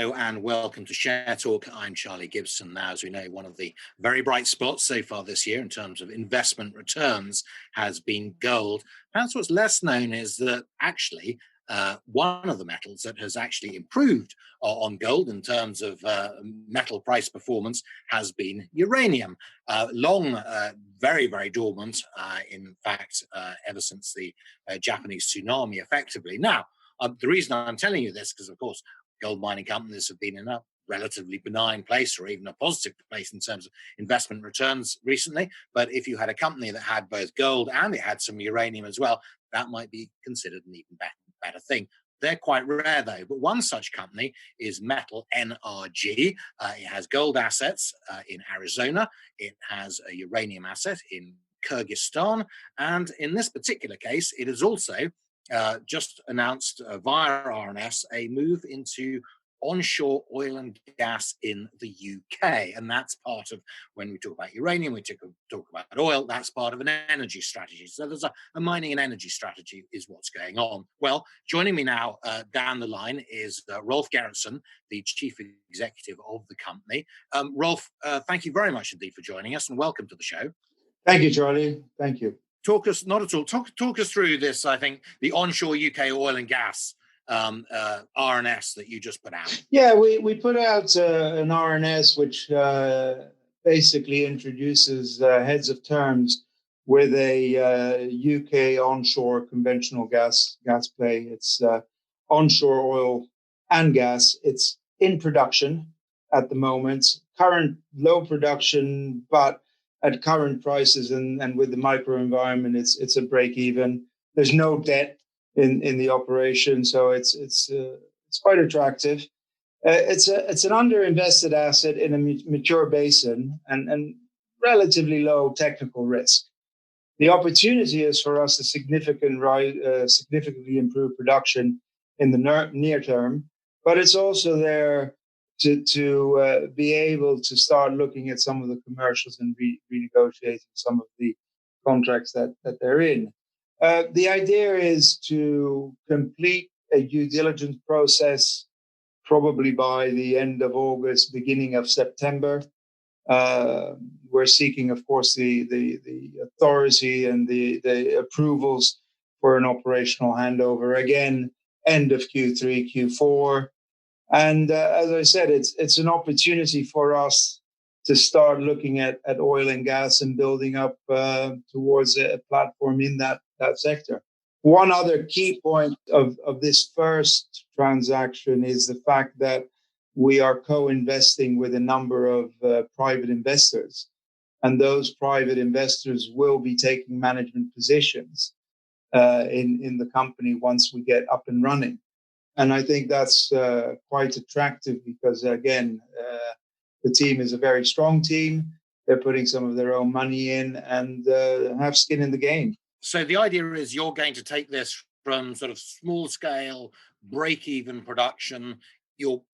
Hello and welcome to Share Talk. I'm Charlie Gibson. Now, as we know, one of the very bright spots so far this year in terms of investment returns has been gold. Perhaps what's less known is that actually one of the metals that has actually improved on gold in terms of metal price performance has been uranium. Long, very, very dormant, in fact, ever since the Japanese tsunami, effectively. Now, the reason I'm telling you this, because of course, gold mining companies have been in a relatively benign place or even a positive place in terms of investment returns recently. But if you had a company that had both gold and it had some uranium as well, that might be considered an even better thing. They're quite rare though, but one such company is MetalNRG. It has gold assets in Arizona. It has a uranium asset in Kyrgyzstan. And in this particular case, it is also just announced via RNS a move into onshore oil and gas in the UK. And that's part of, when we talk about uranium, we talk about oil, that's part of an energy strategy. So there's a mining and energy strategy is what's going on. Well, joining me now down the line is Rolf Gerritsen, the Chief Executive of the company. Rolf, thank you very much indeed for joining us and welcome to the show. Thank you, Charlie. Thank you. Talk us through this, I think, the onshore UK oil and gas RNS that you just put out. Yeah, we put out an RNS which basically introduces heads of terms with a UK onshore conventional gas play. It's onshore oil and gas. It's in production at the moment, current low production, but at current prices and with the microenvironment, it's a break even. There's no debt in the operation, so it's quite attractive. It's an underinvested asset in a mature basin and relatively low technical risk. The opportunity is for us to significantly improve production in the near term, but it's also there to be able to start looking at some of the commercials and renegotiating some of the contracts that they're in. The idea is to complete a due diligence process probably by the end of August, beginning of September. We're seeking, of course, the authority and the approvals for an operational handover, again, end of Q3, Q4. And as I said, it's an opportunity for us to start looking at oil and gas and building up towards a platform in that sector. One other key point of this first transaction is the fact that we are co-investing with a number of private investors. And those private investors will be taking management positions in the company once we get up and running. And I think that's quite attractive because, again, the team is a very strong team. They're putting some of their own money in and have skin in the game. So the idea is you're going to take this from sort of small scale, break-even production.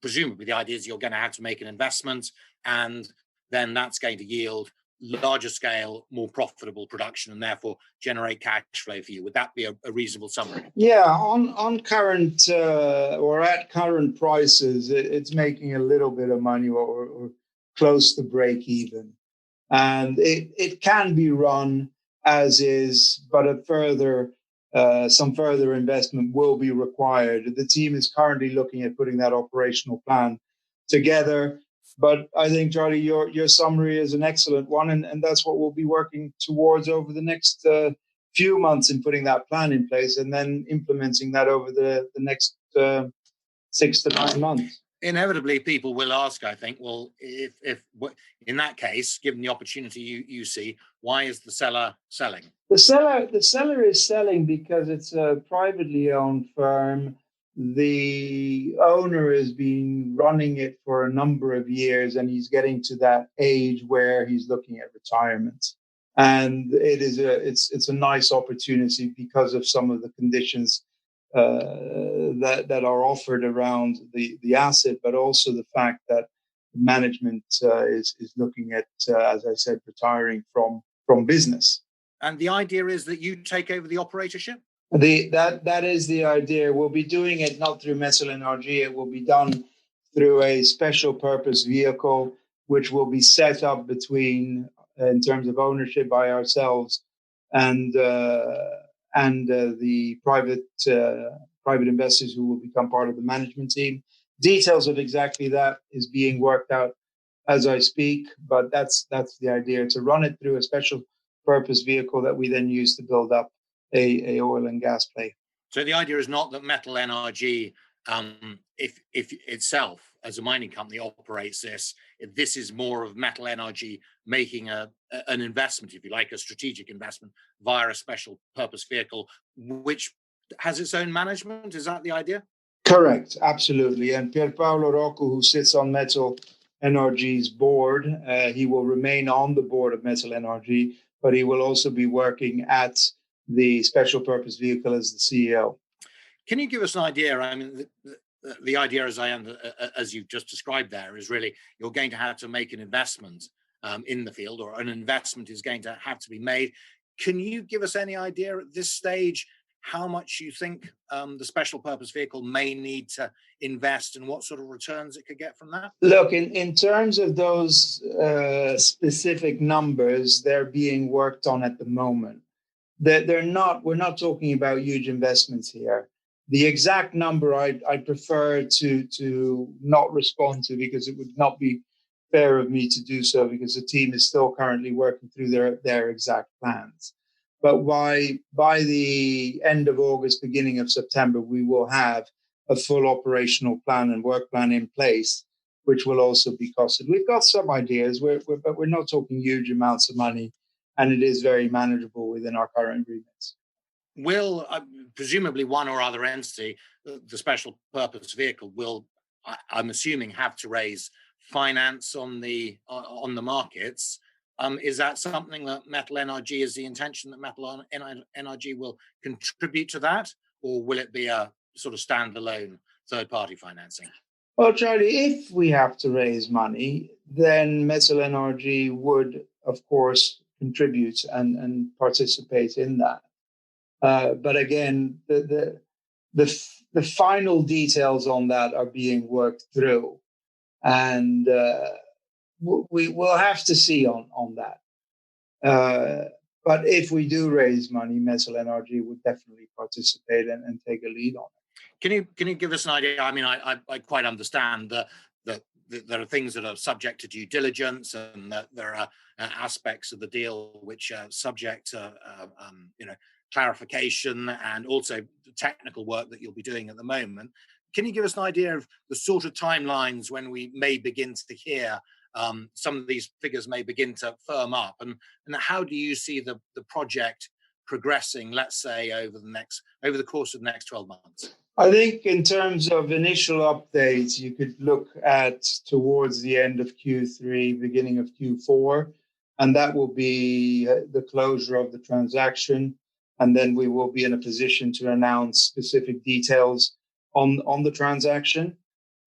Presumably the idea is you're going to have to make an investment and then that's going to yield larger scale, more profitable production and therefore generate cash flow for you. Would that be a reasonable summary? Yeah, on current or at current prices, it's making a little bit of money or close to break even. And it can be run as is, but some further investment will be required. The team is currently looking at putting that operational plan together. But I think, Charlie, your summary is an excellent one, and that's what we'll be working towards over the next few months in putting that plan in place and then implementing that over the next 6 to 9 months. Inevitably, people will ask, I think, well, if in that case, given the opportunity you see, why is the seller selling? The seller is selling because it's a privately owned firm. The owner has been running it for a number of years, and he's getting to that age where he's looking at retirement. And it's a nice opportunity because of some of the conditions that are offered around the asset, but also the fact that management is looking at, as I said, retiring from business. And the idea is that you take over the operatorship? That is the idea. We'll be doing it not through MetalNRG. It will be done through a special purpose vehicle, which will be set up between, in terms of ownership, by ourselves and the private investors who will become part of the management team. Details of exactly that is being worked out as I speak, but that's the idea, to run it through a special purpose vehicle that we then use to build up a oil and gas play. So the idea is not that MetalNRG, if itself as a mining company operates this is more of MetalNRG making an investment, if you like, a strategic investment via a special purpose vehicle, which has its own management. Is that the idea? Correct, absolutely. And Pierpaolo Rocco, who sits on MetalNRG's board, he will remain on the board of MetalNRG, but he will also be working at the special purpose vehicle as the CEO. Can you give us an idea? I mean, the idea, as you've just described there, is really you're going to have to make an investment in the field, or an investment is going to have to be made. Can you give us any idea at this stage how much you think the special purpose vehicle may need to invest and what sort of returns it could get from that? Look, in terms of those specific numbers, they're being worked on at the moment. We're not talking about huge investments here. The exact number I prefer to not respond to, because it would not be fair of me to do so, because the team is still currently working through their exact plans. But by the end of August, beginning of September, we will have a full operational plan and work plan in place, which will also be costed. We've got some ideas, but we're not talking huge amounts of money, and it is very manageable within our current agreements. Will presumably one or other entity, the special purpose vehicle, will, I'm assuming, have to raise finance on the markets. Is that something that MetalNRG is the intention that MetalNRG will contribute to that, or will it be a sort of standalone third-party financing? Well, Charlie, if we have to raise money, then MetalNRG would, of course, contribute and participate in that. But again, the final details on that are being worked through, and we will have to see on that. But if we do raise money, MetalNRG would definitely participate and take a lead on it. Can you give us an idea? I mean, I quite understand that there are things that are subject to due diligence, and that there are aspects of the deal which are subject to clarification, and also the technical work that you'll be doing at the moment. Can you give us an idea of the sort of timelines when we may begin to hear some of these figures may begin to firm up, and how do you see the project progressing, let's say, over the course of the next 12 months? I think in terms of initial updates, you could look at towards the end of Q3, beginning of Q4, and that will be the closure of the transaction. And then we will be in a position to announce specific details on the transaction.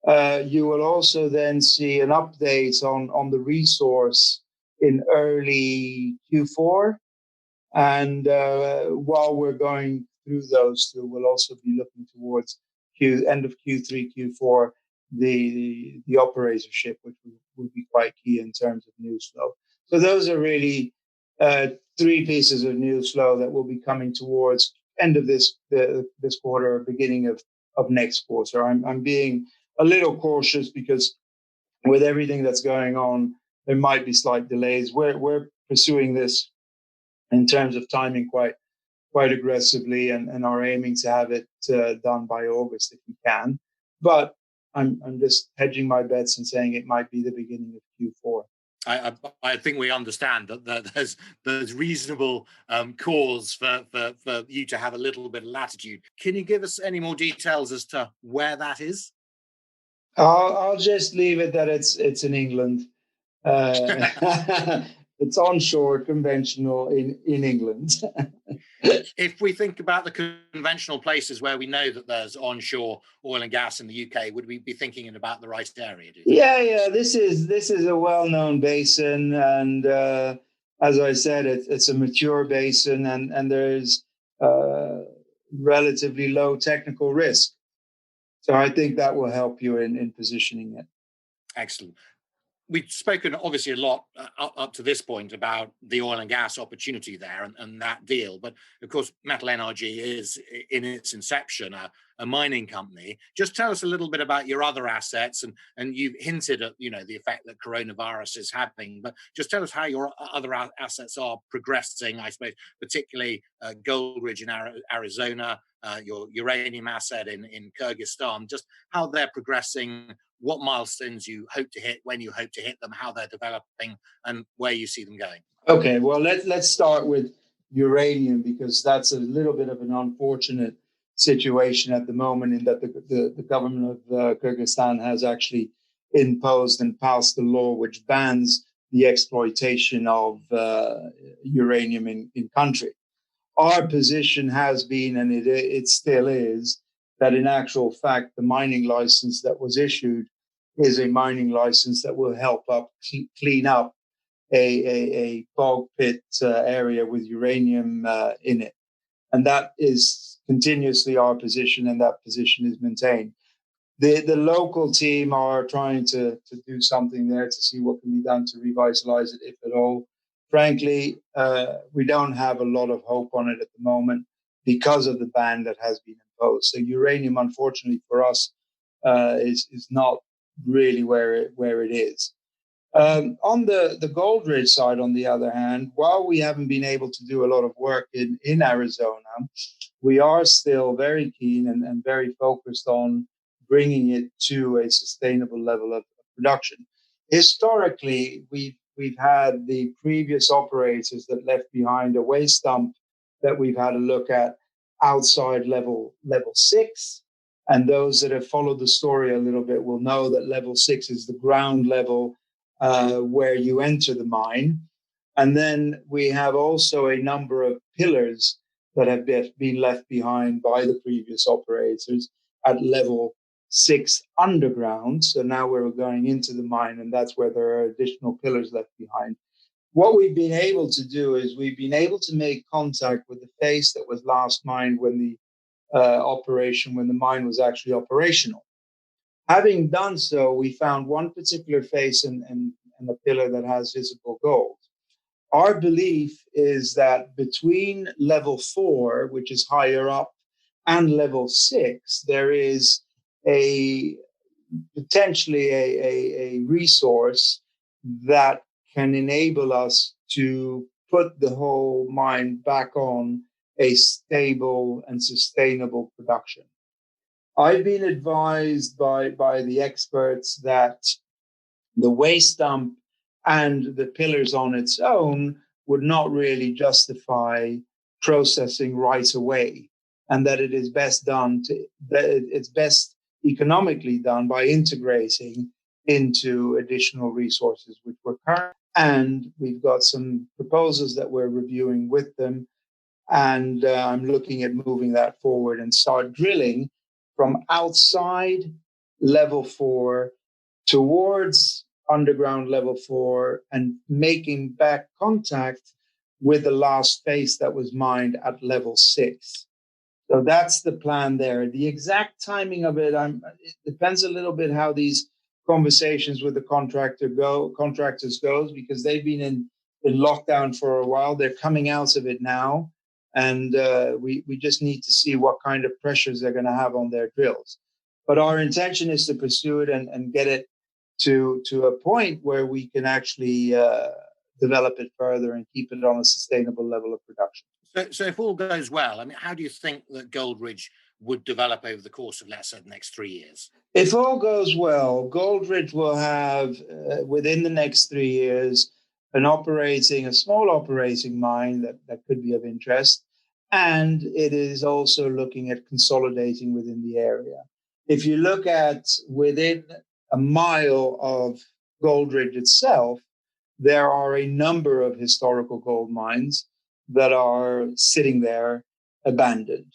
You will also then see an update on the resource in early Q4. And while we're going through those two, we'll also be looking towards end of Q3, Q4, the operatorship, which will be quite key in terms of news flow. So those are really three pieces of news flow that will be coming towards end of this quarter, beginning of next quarter. I'm being a little cautious because with everything that's going on, there might be slight delays. We're pursuing this in terms of timing quite aggressively, and are aiming to have it done by August if we can. But I'm just hedging my bets and saying it might be the beginning of Q4. I think we understand that there's reasonable cause for you to have a little bit of latitude. Can you give us any more details as to where that is? I'll just leave it that it's in England. It's onshore, conventional in England. If we think about the conventional places where we know that there's onshore oil and gas in the UK, would we be thinking about the right area? Yeah. This is a well-known basin, and as I said, it's a mature basin, and there's relatively low technical risk. So I think that will help you in positioning it. Excellent. We've spoken obviously a lot up to this point about the oil and gas opportunity there and that deal. But of course, MetalNRG is in its inception a mining company. Just tell us a little bit about your other assets, and you've hinted at the effect that coronavirus is having. But just tell us how your other assets are progressing. I suppose particularly Goldridge in Arizona, your uranium asset in Kyrgyzstan. Just how they're progressing, what milestones you hope to hit, when you hope to hit them, how they're developing, and where you see them going. Okay, well, let's start with uranium, because that's a little bit of an unfortunate situation at the moment, in that the government of Kyrgyzstan has actually imposed and passed a law which bans the exploitation of uranium in country. Our position has been, and it still is, that in actual fact, the mining license that was issued is a mining license that will help clean up a bog pit area with uranium in it. And that is continuously our position, and that position is maintained. The local team are trying to do something there to see what can be done to revitalize it, if at all. Frankly, we don't have a lot of hope on it at the moment because of the ban that has been imposed. So uranium, unfortunately for us, is not really where it is. On the Goldridge side, on the other hand, while we haven't been able to do a lot of work in Arizona, we are still very keen and very focused on bringing it to a sustainable level of production. Historically, we've had the previous operators that left behind a waste dump that we've had a look at outside level 6. And those that have followed the story a little bit will know that level 6 is the ground level where you enter the mine. And then we have also a number of pillars that have been left behind by the previous operators at level 6 underground. So now we're going into the mine, and that's where there are additional pillars left behind. What we've been able to do is we've been able to make contact with the face that was last mined when the mine was actually operational. Having done so, we found one particular face and a pillar that has visible gold. Our belief is that between level 4, which is higher up, and level 6, there is potentially a resource that can enable us to put the whole mine back on a stable and sustainable production. I've been advised by the experts that the waste dump and the pillars on its own would not really justify processing right away, and that it is it's best economically done by integrating into additional resources which we're current. And we've got some proposals that we're reviewing with them, and I'm looking at moving that forward and start drilling from outside level 4 towards underground level 4 and making back contact with the last face that was mined at level 6. So that's the plan there. The exact timing of it depends a little bit how these conversations with the contractors goes, because they've been in lockdown for a while. They're coming out of it now. And we just need to see what kind of pressures they're going to have on their drills. But our intention is to pursue it and get it to a point where we can actually develop it further and keep it on a sustainable level of production. So if all goes well, I mean, how do you think that Goldridge would develop over the course of, let's say, the next 3 years? If all goes well, Goldridge will have, within the next 3 years, a small operating mine that could be of interest. And it is also looking at consolidating within the area. If you look at within a mile of Goldridge itself, there are a number of historical gold mines that are sitting there abandoned.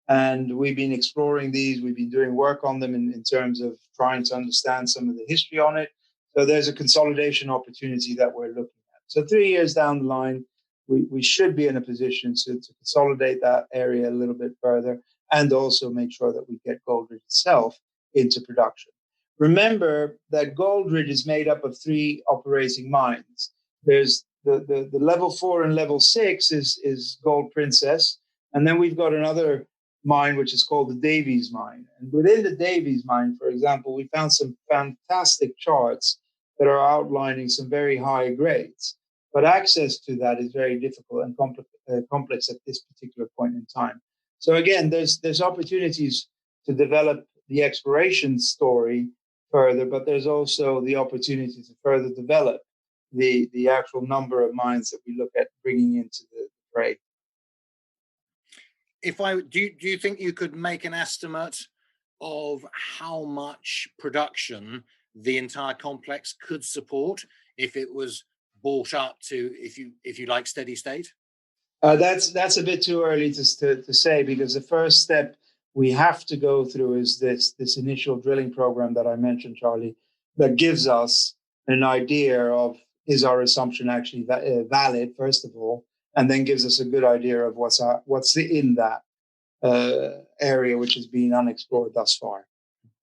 And we've been exploring these. We've been doing work on them in terms of trying to understand some of the history on it. So there's a consolidation opportunity that we're looking at. So 3 years down the line, we should be in a position to consolidate that area a little bit further and also make sure that we get Goldridge itself into production. Remember that Goldridge is made up of 3 operating mines. There's the level 4 and level 6 is Gold Princess, and then we've got another mine which is called the Davies mine. And within the Davies mine, for example, we found some fantastic charts that are outlining some very high grades, but access to that is very difficult and complex at this particular point in time. So again, there's opportunities to develop the exploration story further, but there's also the opportunity to further develop the actual number of mines that we look at bringing into the fray. Do you think you could make an estimate of how much production the entire complex could support if it was brought up to, if you like, steady state? That's a bit too early to say, because the first step we have to go through is this initial drilling program that I mentioned, Charlie, that gives us an idea of, is our assumption actually valid, first of all, and then gives us a good idea of what's in that area which has been unexplored thus far.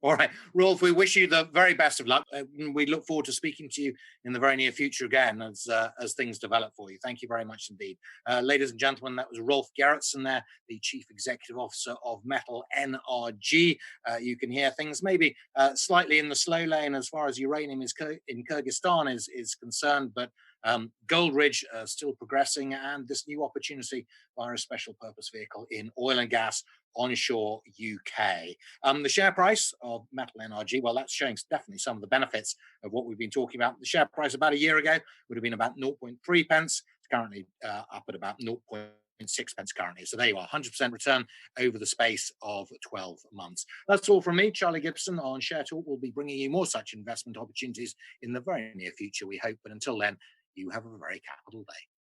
All right, Rolf, we wish you the very best of luck. We look forward to speaking to you in the very near future again as things develop for you. Thank you very much indeed. Ladies and gentlemen, that was Rolf Gerritsen there, the Chief Executive Officer of MetalNRG. You can hear things maybe slightly in the slow lane as far as uranium in Kyrgyzstan is concerned, but Goldridge still progressing, and this new opportunity via a special purpose vehicle in oil and gas onshore UK. The share price of MetalNRG, well, that's showing definitely some of the benefits of what we've been talking about. The share price about a year ago would have been about 0.3 pence. It's currently up at about 0.6 pence currently. So there you are, 100% return over the space of 12 months. That's all from me, Charlie Gibson, on Share Talk. We'll be bringing you more such investment opportunities in the very near future, we hope. But until then, you have a very capital day.